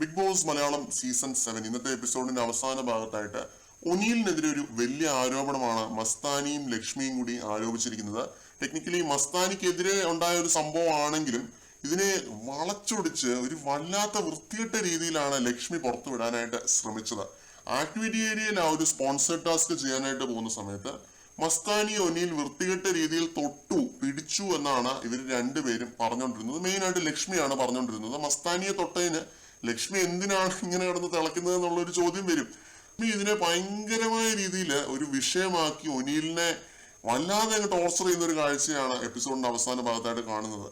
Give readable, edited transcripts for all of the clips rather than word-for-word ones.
Big boss Malayalam season 7 ഇന്നത്തെ എപ്പിസോഡിന്റെ അവസാന ഭാഗത്തായിട്ട് ഒനീലിനെതിരെ ഒരു വലിയ ആരോപണമാണ് മസ്താനിയും ലക്ഷ്മിയും കൂടി ആരോപിച്ചിരിക്കുന്നത്. ടെക്നിക്കലി മസ്താനിക്കെതിരെ ഉണ്ടായ ഒരു സംഭവമാണെങ്കിലും ഇതിനെ വളച്ചൊടിച്ച് ഒരു വല്ലാത്ത വൃത്തികെട്ട രീതിയിലാണ് ലക്ഷ്മി പുറത്തുവിടാനായിട്ട് ശ്രമിച്ചത്. ആക്ടിവിറ്റി ഏരിയയിൽ ആ ഒരു സ്പോൺസേഡ് ടാസ്ക് ചെയ്യാനായിട്ട് പോകുന്ന സമയത്ത് മസ്താനി ഒനീൽ വൃത്തികെട്ട രീതിയിൽ പിടിച്ചു എന്നാണ് ഇവർ രണ്ടുപേരും പറഞ്ഞുകൊണ്ടിരുന്നത്. മെയിൻ ആയിട്ട് ലക്ഷ്മിയാണ് പറഞ്ഞുകൊണ്ടിരുന്നത്. മസ്താനിയെ തൊട്ടതിന് ലക്ഷ്മി എന്തിനാണ് ഇങ്ങനെ കിടന്ന് തിളക്കുന്നത് എന്നുള്ള ഒരു ചോദ്യം വരും. ഇതിനെ ഭയങ്കരമായ രീതിയിൽ ഒരു വിഷയമാക്കി ഒനീലിനെ വല്ലാതെ അങ്ങ് ടോർച്ചർ ചെയ്യുന്ന ഒരു കാഴ്ചയാണ് എപ്പിസോഡിന്റെ അവസാന ഭാഗത്തായിട്ട് കാണുന്നത്.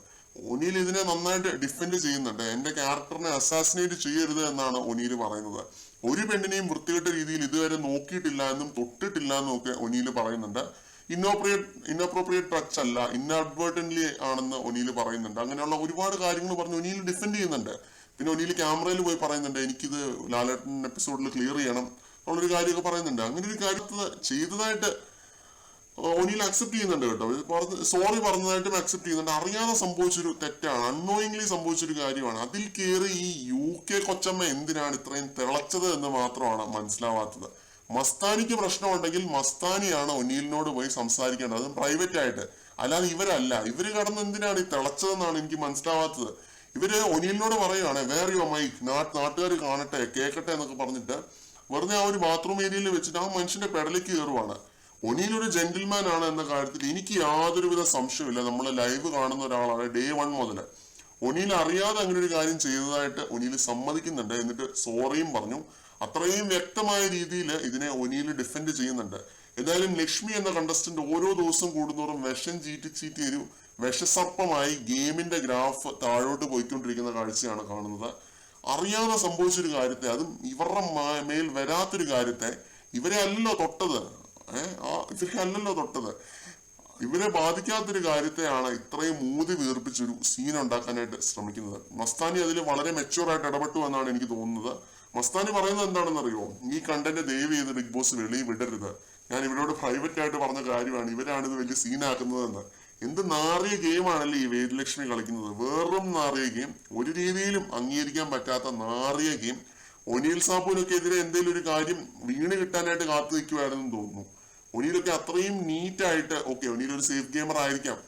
ഒനീൽ ഇതിനെ നന്നായിട്ട് ഡിഫെൻഡ് ചെയ്യുന്നുണ്ട്. എന്റെ ക്യാരക്ടറിനെ അസാസിനേറ്റ് ചെയ്യരുത് എന്നാണ് ഒനീൽ പറയുന്നത്. ഒരു പെണ്ണിനെയും വൃത്തികെട്ട രീതിയിൽ ഇതുവരെ നോക്കിയിട്ടില്ല എന്നും തൊട്ടിട്ടില്ല എന്നും ഒക്കെ ഒനീൽ പറയുന്നുണ്ട്. ഇന്നപ്രോപ്രിയേറ്റ് ടച്ച് അല്ല, ഇൻഅഡ്വേർട്ടന്റ്ലി ആണെന്ന് ഒനീൽ പറയുന്നുണ്ട്. അങ്ങനെയുള്ള ഒരുപാട് കാര്യങ്ങൾ പറഞ്ഞ് ഒനീൽ ഡിഫെൻഡ് ചെയ്യുന്നുണ്ട്. പിന്നെ ഒനീൽ ക്യാമറയിൽ പോയി പറയുന്നുണ്ട് എനിക്കിത് ലാലേട്ടൻ എപ്പിസോഡിൽ ക്ലിയർ ചെയ്യണം എന്നുള്ളൊരു കാര്യമൊക്കെ പറയുന്നുണ്ട്. അങ്ങനെ ഒരു കാര്യത്തിൽ ചെയ്തതായിട്ട് ഒനീൽ അക്സെപ്റ്റ് ചെയ്യുന്നുണ്ട് കേട്ടോ. സോറി പറഞ്ഞതായിട്ടും അക്സെപ്റ്റ് ചെയ്യുന്നുണ്ട്. അറിയാതെ സംഭവിച്ചൊരു തെറ്റാണ്, അൺനോയിങ്ലി സംഭവിച്ചൊരു കാര്യമാണ്. അതിൽ കയറി ഈ UK കൊച്ചമ്മ എന്തിനാണ് ഇത്രയും തിളച്ചത് എന്ന് മാത്രമാണ് മനസ്സിലാവാത്തത്. മസ്താനിക്ക് പ്രശ്നമുണ്ടെങ്കിൽ മസ്താനിയാണ് ഒനീലിനോട് പോയി സംസാരിക്കേണ്ടത്, അതും പ്രൈവറ്റ് ആയിട്ട്. അല്ലാതെ ഇവരല്ല. ഇവര് കടന്ന് എന്തിനാണ് ഈ തിളച്ചതെന്നാണ് എനിക്ക് മനസ്സിലാവാത്തത്. ഇവര് ഒനീലിനോട് പറയുവാണ് വേറെ യോ മൈ നാട്ടുകാർ കാണട്ടെ കേൾക്കട്ടെ എന്നൊക്കെ പറഞ്ഞിട്ട് വെറുതെ ആ ഒരു ബാത്റൂം ഏരിയയിൽ വെച്ചിട്ട് ആ മനുഷ്യന്റെ പെടലേക്ക് കയറുവാണ്. ഒനീൽ ഒരു ജെന്റിൽമാൻ ആണ് എന്ന കാര്യത്തിൽ എനിക്ക് യാതൊരുവിധ സംശയമില്ല. നമ്മൾ ലൈവ് കാണുന്ന ഒരാളാണ് ഡേ 1 മുതൽ. ഒനീൽ അറിയാതെ അങ്ങനെ ഒരു കാര്യം ചെയ്തതായിട്ട് ഒനീൽ സമ്മതിക്കുന്നുണ്ട്. എന്നിട്ട് സോറിയും പറഞ്ഞു. അത്രയും വ്യക്തമായ രീതിയിൽ ഇതിനെ ഒനീൽ ഡിഫെൻഡ് ചെയ്യുന്നുണ്ട്. എന്തായാലും ലക്ഷ്മി എന്ന കണ്ടസ്റ്റന്റ് ഓരോ ദിവസം കൂടുന്നോറും വിഷം ചീറ്റി ഒരു വിഷസർപ്പമായി ഗെയിമിന്റെ ഗ്രാഫ് താഴോട്ട് പോയിക്കൊണ്ടിരിക്കുന്ന കാഴ്ചയാണ് കാണുന്നത്. അറിയാതെ സംഭവിച്ചൊരു കാര്യത്തെ, അതും ഇവരുടെ മേൽ വരാത്തൊരു കാര്യത്തെ ഇവരെ അല്ലല്ലോ തൊട്ടത്. ഇവരെ ബാധിക്കാത്തൊരു കാര്യത്തെയാണ് ഇത്രയും മൂതി വീർപ്പിച്ചൊരു സീൻ ഉണ്ടാക്കാനായിട്ട് ശ്രമിക്കുന്നത്. മസ്താനി അതിൽ വളരെ മെച്യൂർ ആയിട്ട് ഇടപെട്ടു എന്നാണ് എനിക്ക് തോന്നുന്നത്. മസ്താനി പറയുന്നത് എന്താണെന്ന് അറിയോ? ഈ കണ്ടന്റ് ദയവ് ചെയ്ത് ബിഗ് ബോസ് വെളിയിൽ വിടരുത്. ഞാൻ ഇവരോട് പ്രൈവറ്റ് ആയിട്ട് പറഞ്ഞ കാര്യമാണ്, ഇവരാണിത് വലിയ സീനാക്കുന്നതെന്ന്. എന്ത് നാറിയ ഗെയിമാണല്ലേ ഈ വേദലക്ഷ്മി കളിക്കുന്നത്. വെറും നാറിയ ഗെയിം, ഒരു രീതിയിലും അംഗീകരിക്കാൻ പറ്റാത്ത നാറിയ ഗെയിം. ഒനീൽ സാബുവിനൊക്കെ എതിരെ എന്തെങ്കിലും ഒരു കാര്യം വീണ് കിട്ടാനായിട്ട് കാത്തു നിൽക്കുമായിരുന്നെന്ന് തോന്നുന്നു. ഒനീലൊക്കെ അത്രയും നീറ്റായിട്ട്, ഓക്കെ ഒനീൽ ഒരു സേഫ് ഗെയിമർ ആയിരിക്കാം,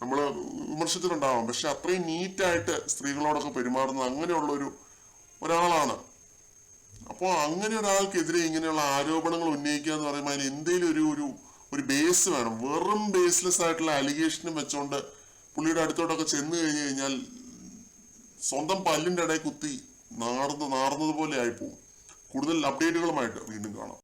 നമ്മൾ വിമർശിച്ചിട്ടുണ്ടാവാം, പക്ഷെ അത്രയും നീറ്റായിട്ട് സ്ത്രീകളോടൊക്കെ പെരുമാറുന്നത് അങ്ങനെയുള്ള ഒരാളാണ്. അപ്പോൾ അങ്ങനെ ഒരാൾക്കെതിരെ ഇങ്ങനെയുള്ള ആരോപണങ്ങൾ ഉന്നയിക്കുക എന്ന് പറയുമ്പോൾ അതിന് എന്തെങ്കിലും ഒരു ബേസ് വേണം. വെറും ബേസ്ലെസ് ആയിട്ടുള്ള അലിഗേഷനും വെച്ചോണ്ട് പുള്ളിയുടെ അടുത്തോട്ടൊക്കെ ചെന്ന് കഴിഞ്ഞാൽ സ്വന്തം പല്ലിന്റെ ഇടയിൽ കുത്തി നാറുന്നത് പോലെ ആയിപ്പോവും. കൂടുതൽ അപ്ഡേറ്റുകളുമായിട്ട് വീണ്ടും കാണാം.